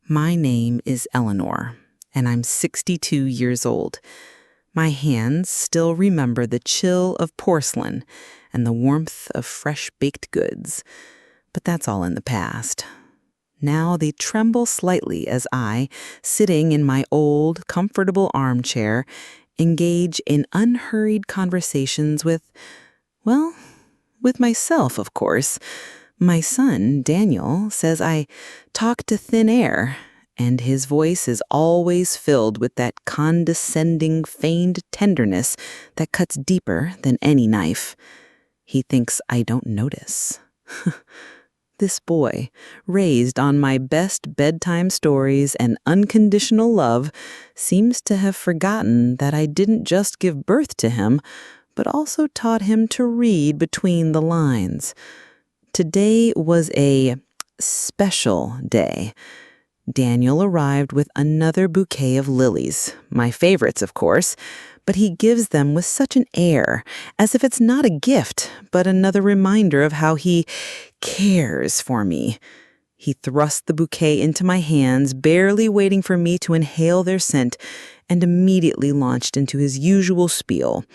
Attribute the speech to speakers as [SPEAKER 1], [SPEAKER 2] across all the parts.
[SPEAKER 1] My name is Eleanor, and I'm 62 years old. My hands still remember the chill of porcelain and the warmth of fresh baked goods, but that's all in the past. Now they tremble slightly as I, sitting in my old, comfortable armchair, engage in unhurried conversations with myself, of course. My son, Daniel, says I talk to thin air, and his voice is always filled with that condescending, feigned tenderness that cuts deeper than any knife. He thinks I don't notice. This boy, raised on my best bedtime stories and unconditional love, seems to have forgotten that I didn't just give birth to him, but also taught him to read between the lines. Today was a special day. Daniel arrived with another bouquet of lilies, my favorites, of course, but he gives them with such an air, as if it's not a gift, but another reminder of how he cares for me. He thrust the bouquet into my hands, barely waiting for me to inhale their scent, and immediately launched into his usual spiel.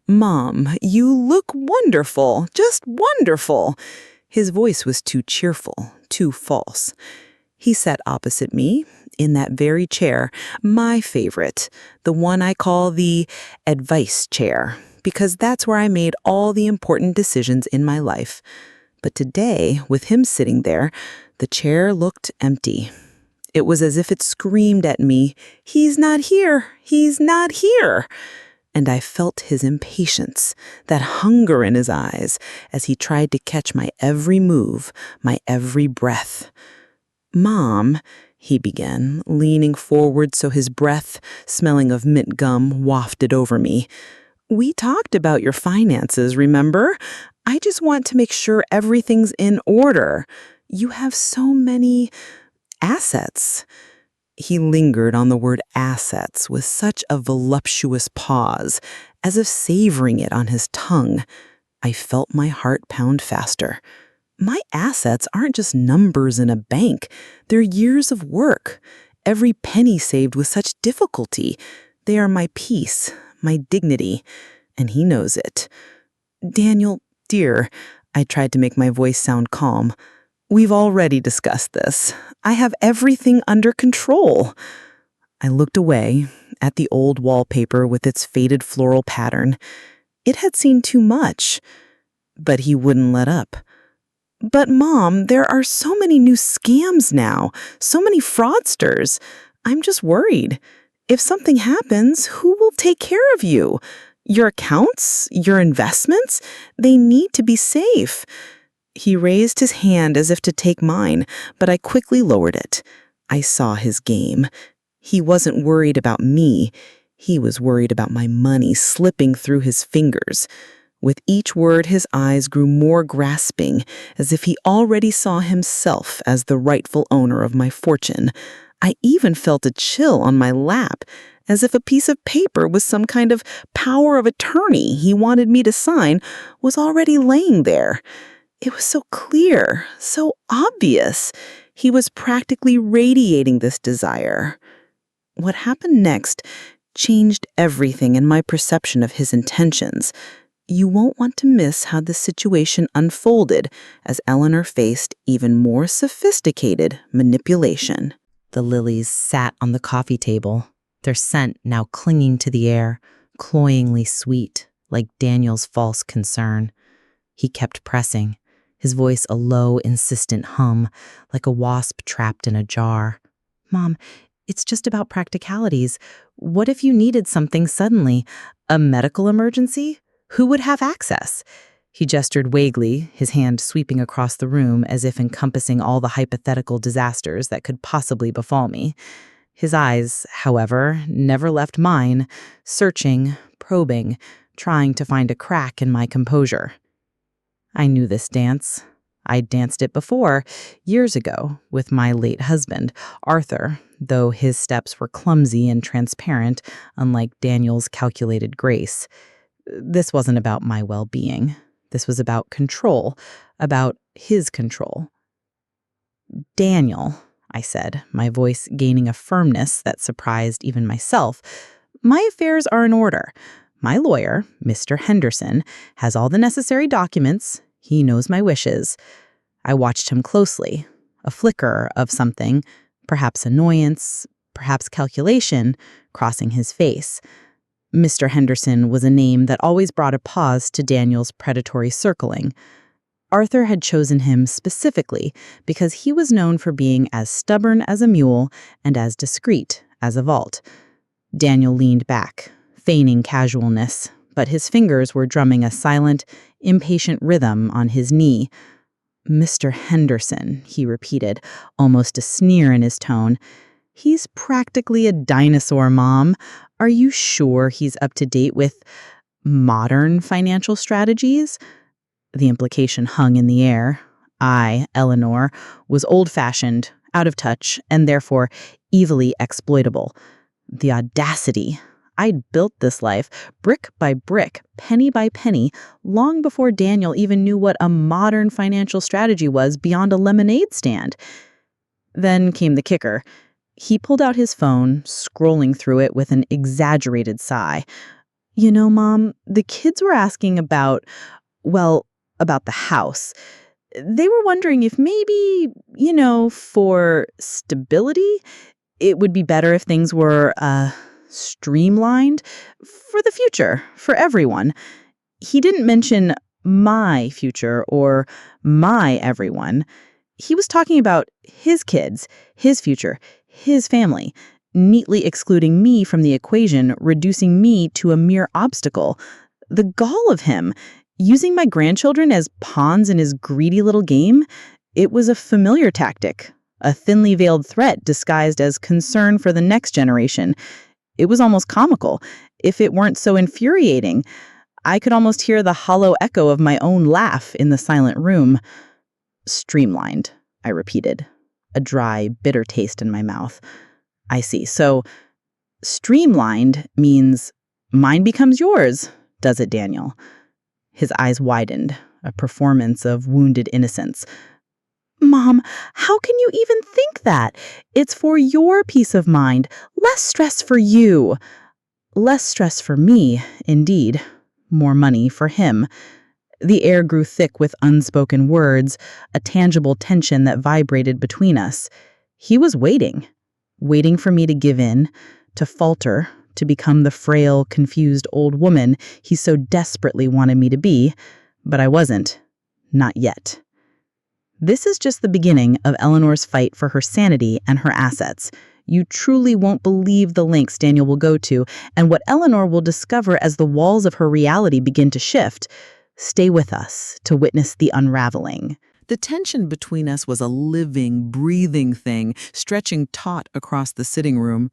[SPEAKER 1] "Mom, you look wonderful, just wonderful." His voice was too cheerful, too false. He sat opposite me, in that very chair, my favorite, the one I call the advice chair, because that's where I made all the important decisions in my life. But today, with him sitting there, the chair looked empty. It was as if it screamed at me, "He's not here! He's not here!" And I felt his impatience, that hunger in his eyes, as he tried to catch my every move, my every breath. "Mom," he began, leaning forward so his breath, smelling of mint gum, wafted over me. "We talked about your finances, remember? I just want to make sure everything's in order. You have so many assets." He lingered on the word assets with such a voluptuous pause, as if savoring it on his tongue. I felt my heart pound faster. My assets aren't just numbers in a bank. They're years of work, every penny saved with such difficulty. They are my peace, my dignity, and he knows it. "Daniel, dear," I tried to make my voice sound calm, "we've already discussed this. I have everything under control." I looked away at the old wallpaper with its faded floral pattern. It had seen too much, but he wouldn't let up. "But Mom, there are so many new scams now, so many fraudsters. I'm just worried. If something happens, who will take care of you? Your accounts, your investments, they need to be safe." He raised his hand as if to take mine, but I quickly lowered it. I saw his game. He wasn't worried about me. He was worried about my money slipping through his fingers. With each word, his eyes grew more grasping, as if he already saw himself as the rightful owner of my fortune. I even felt a chill on my lap, as if a piece of paper with some kind of power of attorney he wanted me to sign was already laying there. It was so clear, so obvious. He was practically radiating this desire. What happened next changed everything in my perception of his intentions. You won't want to miss how the situation unfolded as Eleanor faced even more sophisticated manipulation. The lilies sat on the coffee table, their scent now clinging to the air, cloyingly sweet, like Daniel's false concern. He kept pressing, his voice a low, insistent hum, like a wasp trapped in a jar. "Mom, it's just about practicalities. What if you needed something suddenly? A medical emergency? Who would have access?" He gestured vaguely, his hand sweeping across the room as if encompassing all the hypothetical disasters that could possibly befall me. His eyes, however, never left mine, searching, probing, trying to find a crack in my composure. I knew this dance. I'd danced it before, years ago, with my late husband, Arthur, though his steps were clumsy and transparent, unlike Daniel's calculated grace. This wasn't about my well-being. This was about control, about his control. "Daniel," I said, my voice gaining a firmness that surprised even myself. My affairs are in order. My lawyer, Mr. Henderson, has all the necessary documents. He knows my wishes. I watched him closely, a flicker of something, perhaps annoyance, perhaps calculation, crossing his face. Mr. Henderson was a name that always brought a pause to Daniel's predatory circling. Arthur had chosen him specifically because he was known for being as stubborn as a mule and as discreet as a vault. Daniel leaned back, feigning casualness, but his fingers were drumming a silent, impatient rhythm on his knee. "Mr. Henderson," he repeated, almost a sneer in his tone. "He's practically a dinosaur, Mom. Are you sure he's up to date with modern financial strategies?" The implication hung in the air. I, Eleanor, was old-fashioned, out of touch, and therefore evilly exploitable. The audacity. I'd built this life, brick by brick, penny by penny, long before Daniel even knew what a modern financial strategy was beyond a lemonade stand. Then came the kicker. He pulled out his phone, scrolling through it with an exaggerated sigh. "You know, Mom, the kids were asking about the house. They were wondering if maybe, for stability, it would be better if things were, streamlined for the future, for everyone." He didn't mention my future or my everyone. He was talking about his kids, his future, his family, neatly excluding me from the equation, reducing me to a mere obstacle. The gall of him, using my grandchildren as pawns in his greedy little game. It was a familiar tactic, a thinly veiled threat disguised as concern for the next generation. It was almost comical, if it weren't so infuriating. I could almost hear the hollow echo of my own laugh in the silent room. "Streamlined," I repeated, a dry, bitter taste in my mouth. "I see. So, streamlined means mine becomes yours, does it, Daniel?" His eyes widened, a performance of wounded innocence. "Mom, how can you even think that? It's for your peace of mind. Less stress for you." Less stress for me, indeed. More money for him. The air grew thick with unspoken words, a tangible tension that vibrated between us. He was waiting for me to give in, to falter, to become the frail, confused old woman he so desperately wanted me to be, but I wasn't. Not yet. This is just the beginning of Eleanor's fight for her sanity and her assets. You truly won't believe the lengths Daniel will go to and what Eleanor will discover as the walls of her reality begin to shift. Stay with us to witness the unraveling. The tension between us was a living, breathing thing, stretching taut across the sitting room.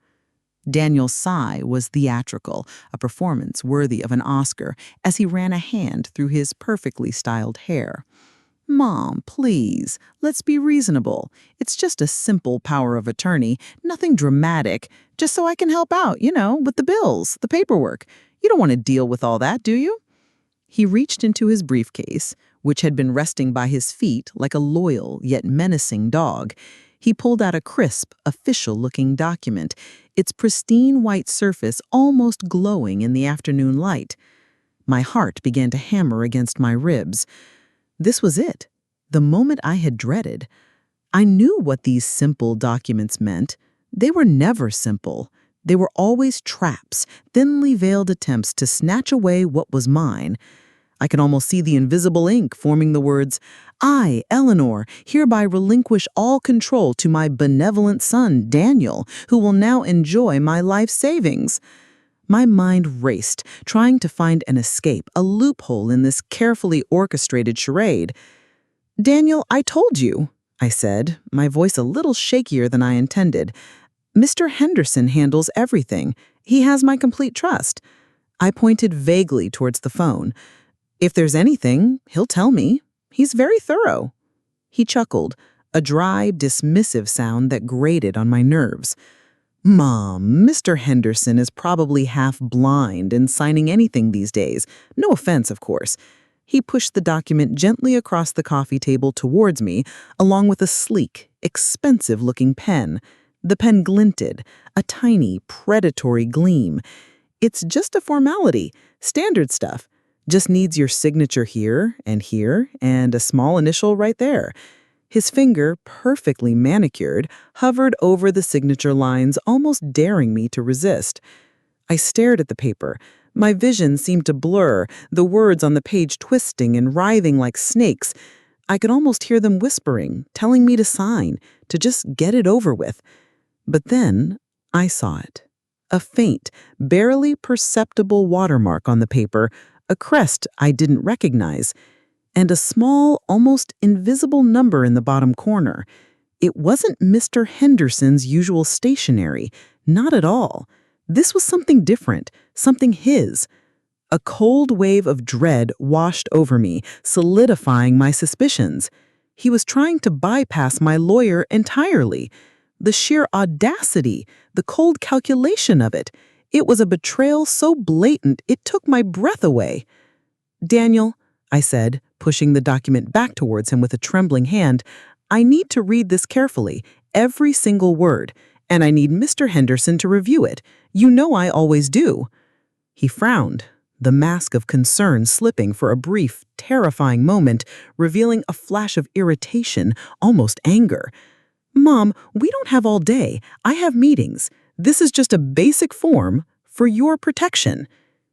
[SPEAKER 1] Daniel's sigh was theatrical, a performance worthy of an Oscar, as he ran a hand through his perfectly styled hair. "Mom, please, let's be reasonable. It's just a simple power of attorney, nothing dramatic, just so I can help out, with the bills, the paperwork. You don't want to deal with all that, do you?" He reached into his briefcase, which had been resting by his feet like a loyal yet menacing dog. He pulled out a crisp, official-looking document, its pristine white surface almost glowing in the afternoon light. My heart began to hammer against my ribs. This was it, the moment I had dreaded. I knew what these simple documents meant. They were never simple. They were always traps, thinly veiled attempts to snatch away what was mine. I could almost see the invisible ink forming the words, "I, Eleanor, hereby relinquish all control to my benevolent son, Daniel, who will now enjoy my life savings." My mind raced, trying to find an escape, a loophole in this carefully orchestrated charade. "Daniel, I told you," I said, my voice a little shakier than I intended. "Mr. Henderson handles everything. He has my complete trust." I pointed vaguely towards the phone. "If there's anything, he'll tell me. He's very thorough." He chuckled, a dry, dismissive sound that grated on my nerves. "Mom, Mr. Henderson is probably half blind in signing anything these days. No offense, of course." He pushed the document gently across the coffee table towards me, along with a sleek, expensive-looking pen. The pen glinted, a tiny, predatory gleam. It's just a formality, standard stuff. Just needs your signature here, and a small initial right there. His finger, perfectly manicured, hovered over the signature lines, almost daring me to resist. I stared at the paper. My vision seemed to blur, the words on the page twisting and writhing like snakes. I could almost hear them whispering, telling me to sign, to just get it over with. But then I saw it. A faint, barely perceptible watermark on the paper, a crest I didn't recognize, and a small, almost invisible number in the bottom corner. It wasn't Mr. Henderson's usual stationery, not at all. This was something different, something his. A cold wave of dread washed over me, solidifying my suspicions. He was trying to bypass my lawyer entirely. The sheer audacity, the cold calculation of it. It was a betrayal so blatant it took my breath away. "Daniel," I said, pushing the document back towards him with a trembling hand, "I need to read this carefully, every single word, and I need Mr. Henderson to review it. You know I always do." He frowned, the mask of concern slipping for a brief, terrifying moment, revealing a flash of irritation, almost anger. "Mom, we don't have all day. I have meetings. This is just a basic form for your protection."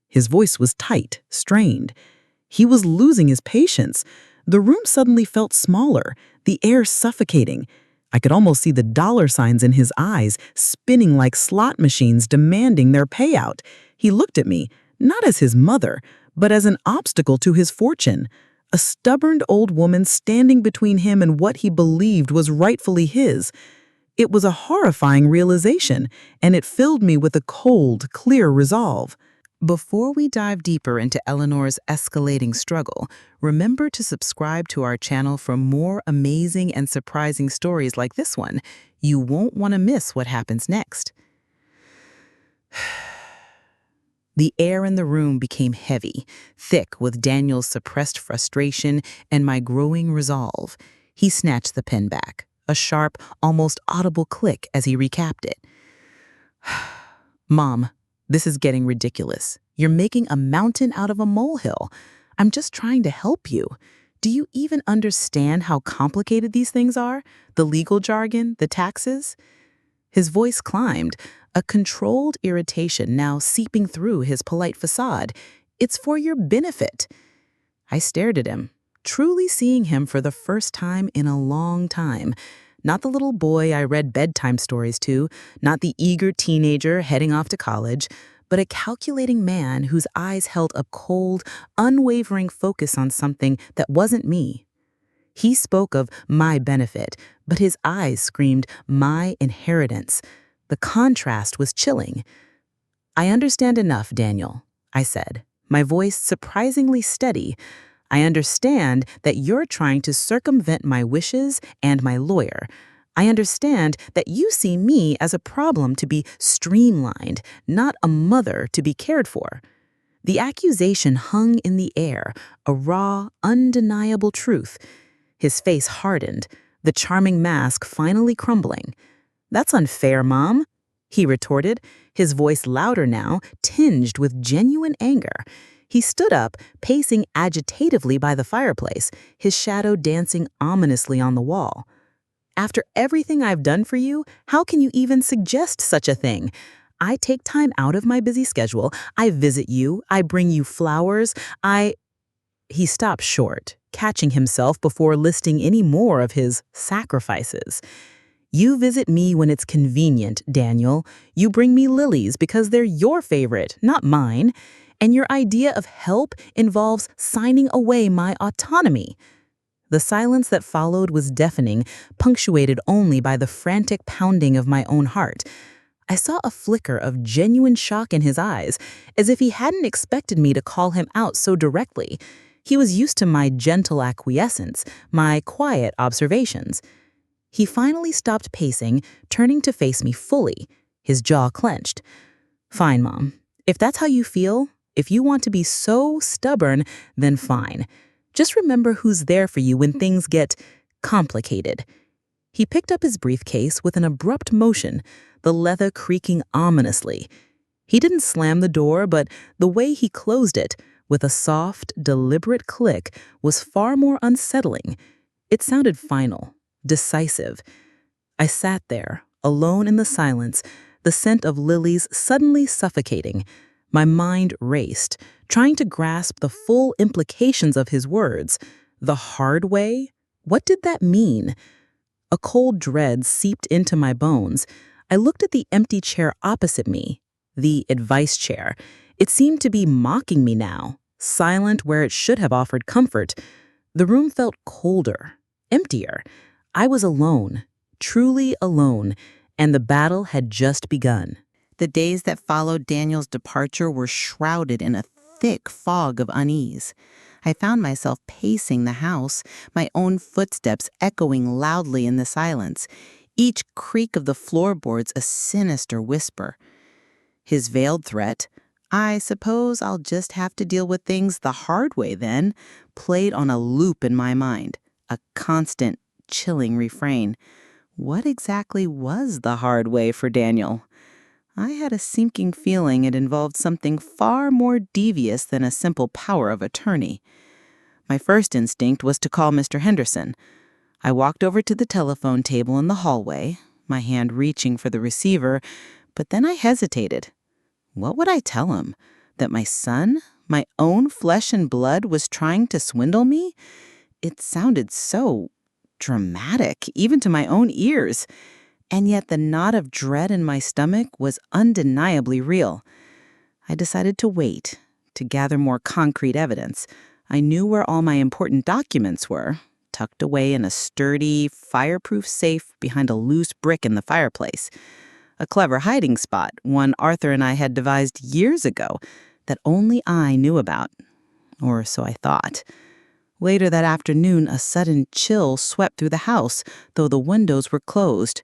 [SPEAKER 1] His voice was tight, strained. He was losing his patience. The room suddenly felt smaller, the air suffocating. I could almost see the dollar signs in his eyes, spinning like slot machines demanding their payout. He looked at me, not as his mother, but as an obstacle to his fortune. A stubborn old woman standing between him and what he believed was rightfully his. It was a horrifying realization, and it filled me with a cold, clear resolve. Before we dive deeper into Eleanor's escalating struggle, remember to subscribe to our channel for more amazing and surprising stories like this one. You won't want to miss what happens next. The air in the room became heavy, thick with Daniel's suppressed frustration and my growing resolve. He snatched the pen back, a sharp, almost audible click as he recapped it. "Mom, this is getting ridiculous. You're making a mountain out of a molehill. I'm just trying to help you. Do you even understand how complicated these things are? The legal jargon, the taxes?" His voice climbed, a controlled irritation now seeping through his polite facade. "It's for your benefit." I stared at him, truly seeing him for the first time in a long time. Not the little boy I read bedtime stories to, not the eager teenager heading off to college, but a calculating man whose eyes held a cold, unwavering focus on something that wasn't me. He spoke of my benefit, but his eyes screamed my inheritance. The contrast was chilling. "I understand enough, Daniel," I said, my voice surprisingly steady. "I understand that you're trying to circumvent my wishes and my lawyer. I understand that you see me as a problem to be streamlined, not a mother to be cared for." The accusation hung in the air, a raw, undeniable truth. His face hardened, the charming mask finally crumbling. "That's unfair, Mom," he retorted, his voice louder now, tinged with genuine anger. He stood up, pacing agitatively by the fireplace, his shadow dancing ominously on the wall. "After everything I've done for you, how can you even suggest such a thing? I take time out of my busy schedule, I visit you, I bring you flowers, He stopped short, catching himself before listing any more of his sacrifices. "You visit me when it's convenient, Daniel. You bring me lilies because they're your favorite, not mine. And your idea of help involves signing away my autonomy." The silence that followed was deafening, punctuated only by the frantic pounding of my own heart. I saw a flicker of genuine shock in his eyes, as if he hadn't expected me to call him out so directly. He was used to my gentle acquiescence, my quiet observations. He finally stopped pacing, turning to face me fully, his jaw clenched. "Fine, Mom. If that's how you feel, if you want to be so stubborn, then fine. Just remember who's there for you when things get complicated." He picked up his briefcase with an abrupt motion, the leather creaking ominously. He didn't slam the door, but the way he closed it, with a soft, deliberate click, was far more unsettling. It sounded final, decisive. I sat there, alone in the silence, the scent of lilies suddenly suffocating. My mind raced, trying to grasp the full implications of his words. The hard way? What did that mean? A cold dread seeped into my bones. I looked at the empty chair opposite me, the advice chair. It seemed to be mocking me now, silent where it should have offered comfort. The room felt colder, emptier. I was alone, truly alone, and the battle had just begun.
[SPEAKER 2] The days that followed Daniel's departure were shrouded in a thick fog of unease. I found myself pacing the house, my own footsteps echoing loudly in the silence, each creak of the floorboards a sinister whisper. His veiled threat, "I suppose I'll just have to deal with things the hard way then," played on a loop in my mind, a constant, chilling refrain. What exactly was the hard way for Daniel? I had a sinking feeling it involved something far more devious than a simple power of attorney. My first instinct was to call Mr. Henderson. I walked over to the telephone table in the hallway, my hand reaching for the receiver, but then I hesitated. What would I tell him? That my son, my own flesh and blood, was trying to swindle me? It sounded so dramatic, even to my own ears. And yet the knot of dread in my stomach was undeniably real. I decided to wait, to gather more concrete evidence. I knew where all my important documents were, tucked away in a sturdy, fireproof safe behind a loose brick in the fireplace. A clever hiding spot, one Arthur and I had devised years ago, that only I knew about. Or so I thought. Later that afternoon, a sudden chill swept through the house, though the windows were closed.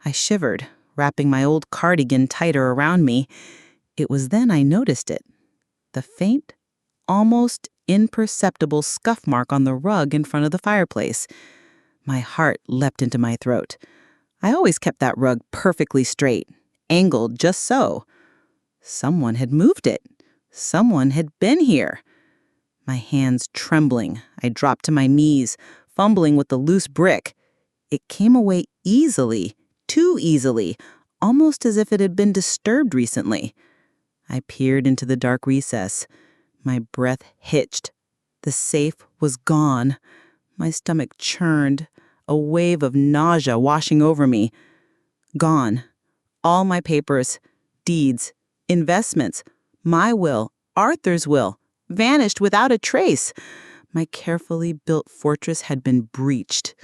[SPEAKER 2] I shivered, wrapping my old cardigan tighter around me. It was then I noticed it. The faint, almost imperceptible scuff mark on the rug in front of the fireplace. My heart leapt into my throat. I always kept that rug perfectly straight, angled just so. Someone had moved it. Someone had been here. My hands trembling, I dropped to my knees, fumbling with the loose brick. It came away easily, too easily, almost as if it had been disturbed recently. I peered into the dark recess. My breath hitched. The safe was gone. My stomach churned, a wave of nausea washing over me. Gone. All my papers, deeds, investments, my will, Arthur's will, vanished without a trace. My carefully built fortress had been breached.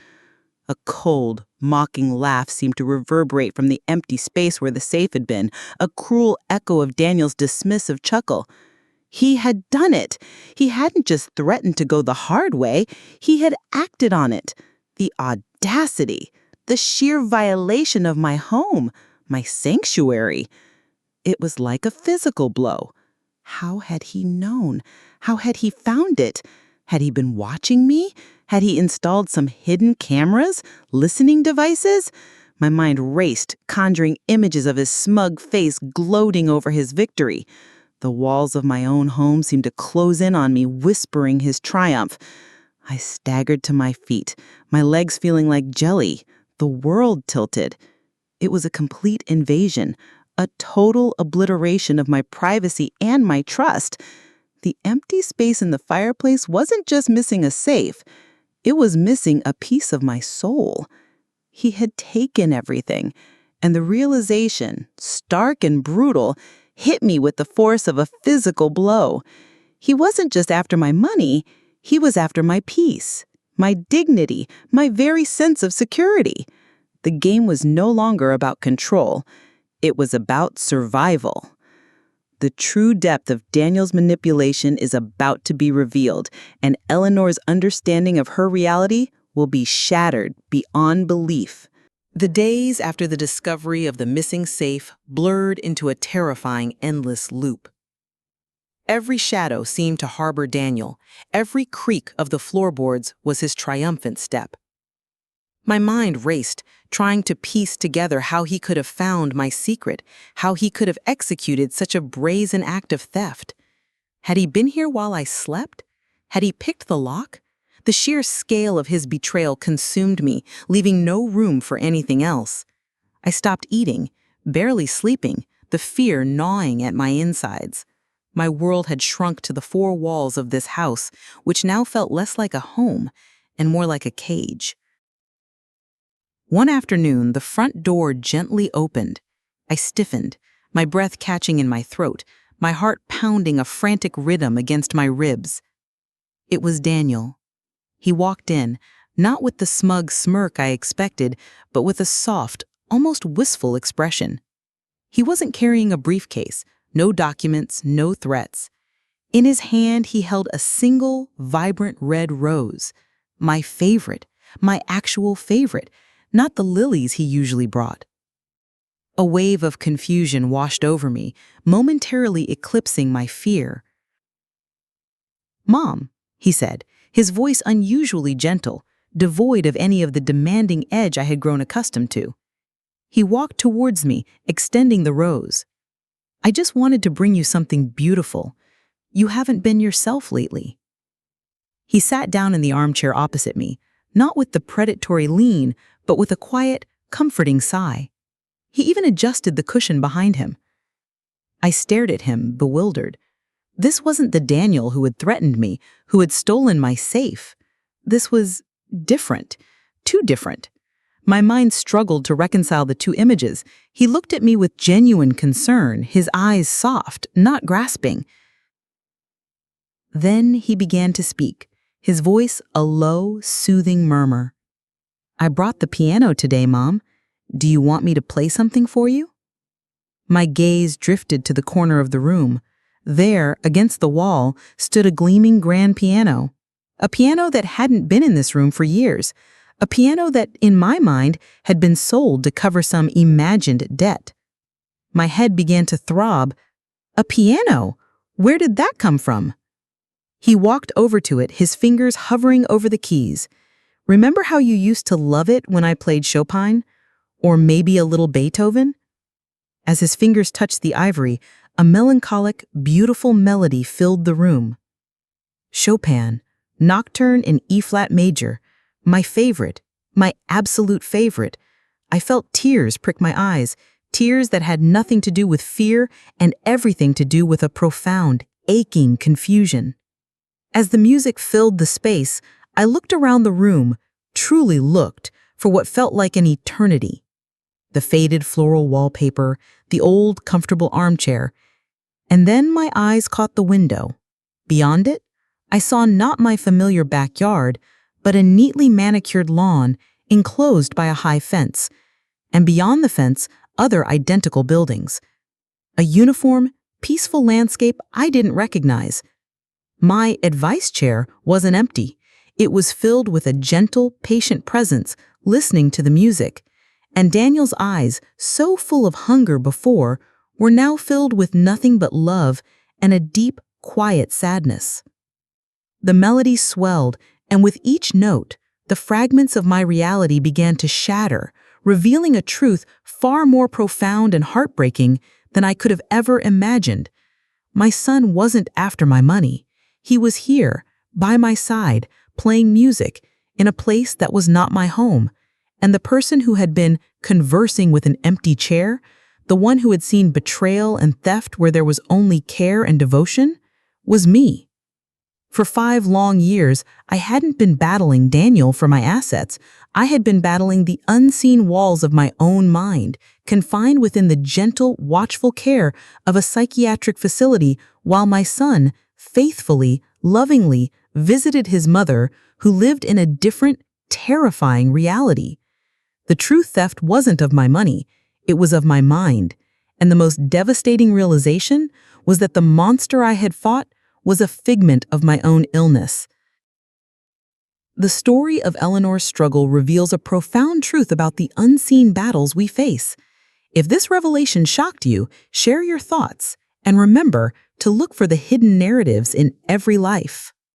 [SPEAKER 2] A cold, mocking laugh seemed to reverberate from the empty space where the safe had been, a cruel echo of Daniel's dismissive chuckle. He had done it. He hadn't just threatened to go the hard way. He had acted on it. The audacity, the sheer violation of my home, my sanctuary. It was like a physical blow. How had he known? How had he found it? Had he been watching me? Had he installed some hidden cameras, listening devices? My mind raced, conjuring images of his smug face gloating over his victory. The walls of my own home seemed to close in on me, whispering his triumph. I staggered to my feet, my legs feeling like jelly. The world tilted. It was a complete invasion, a total obliteration of my privacy and my trust. The empty space in the fireplace wasn't just missing a safe. It was missing a piece of my soul. He had taken everything, and the realization, stark and brutal, hit me with the force of a physical blow. He wasn't just after my money, he was after my peace, my dignity, my very sense of security. The game was no longer about control. It was about survival. The true depth of Daniel's manipulation is about to be revealed, and Eleanor's understanding of her reality will be shattered beyond belief. The days after the discovery of the missing safe blurred into a terrifying, endless loop. Every shadow seemed to harbor Daniel. Every creak of the floorboards was his triumphant step.
[SPEAKER 1] My mind raced, trying to piece together how he could have found my secret, how he could have executed such a brazen act of theft. Had he been here while I slept? Had he picked the lock? The sheer scale of his betrayal consumed me, leaving no room for anything else. I stopped eating, barely sleeping, the fear gnawing at my insides. My world had shrunk to the four walls of this house, which now felt less like a home and more like a cage. One afternoon, the front door gently opened. I stiffened, my breath catching in my throat, my heart pounding a frantic rhythm against my ribs. It was Daniel. He walked in, not with the smug smirk I expected, but with a soft, almost wistful expression. He wasn't carrying a briefcase, no documents, no threats. In his hand, he held a single, vibrant red rose. My favorite, my actual favorite, not the lilies he usually brought. A wave of confusion washed over me, momentarily eclipsing my fear. "Mom," he said, his voice unusually gentle, devoid of any of the demanding edge I had grown accustomed to. He walked towards me, extending the rose. "I just wanted to bring you something beautiful. You haven't been yourself lately." He sat down in the armchair opposite me, not with the predatory lean, but with a quiet, comforting sigh. He even adjusted the cushion behind him. I stared at him, bewildered. This wasn't the Daniel who had threatened me, who had stolen my safe. This was different, too different. My mind struggled to reconcile the two images. He looked at me with genuine concern, his eyes soft, not grasping. Then he began to speak, his voice a low, soothing murmur. "I brought the piano today, Mom. Do you want me to play something for you?" My gaze drifted to the corner of the room. There, against the wall, stood a gleaming grand piano. A piano that hadn't been in this room for years. A piano that, in my mind, had been sold to cover some imagined debt. My head began to throb. A piano! Where did that come from? He walked over to it, his fingers hovering over the keys. "Remember how you used to love it when I played Chopin? Or maybe a little Beethoven?" As his fingers touched the ivory, a melancholic, beautiful melody filled the room. Chopin, Nocturne in E-flat major, my favorite, my absolute favorite. I felt tears prick my eyes, tears that had nothing to do with fear and everything to do with a profound, aching confusion. As the music filled the space, I looked around the room, truly looked, for what felt like an eternity. The faded floral wallpaper, the old, comfortable armchair, and then my eyes caught the window. Beyond it, I saw not my familiar backyard, but a neatly manicured lawn enclosed by a high fence, and beyond the fence, other identical buildings. A uniform, peaceful landscape I didn't recognize. My advice chair wasn't empty. It was filled with a gentle, patient presence, listening to the music, and Daniel's eyes, so full of hunger before, were now filled with nothing but love and a deep, quiet sadness. The melody swelled, and with each note, the fragments of my reality began to shatter, revealing a truth far more profound and heartbreaking than I could have ever imagined. My son wasn't after my money. He was here, by my side, playing music, in a place that was not my home, and the person who had been conversing with an empty chair, the one who had seen betrayal and theft where there was only care and devotion, was me. For 5 long years, I hadn't been battling Daniel for my assets. I had been battling the unseen walls of my own mind, confined within the gentle, watchful care of a psychiatric facility, while my son, faithfully, lovingly, visited his mother, who lived in a different, terrifying reality. The true theft wasn't of my money, it was of my mind, and the most devastating realization was that the monster I had fought was a figment of my own illness. The story of Eleanor's struggle reveals a profound truth about the unseen battles we face. If this revelation shocked you, share your thoughts, and remember to look for the hidden narratives in every life.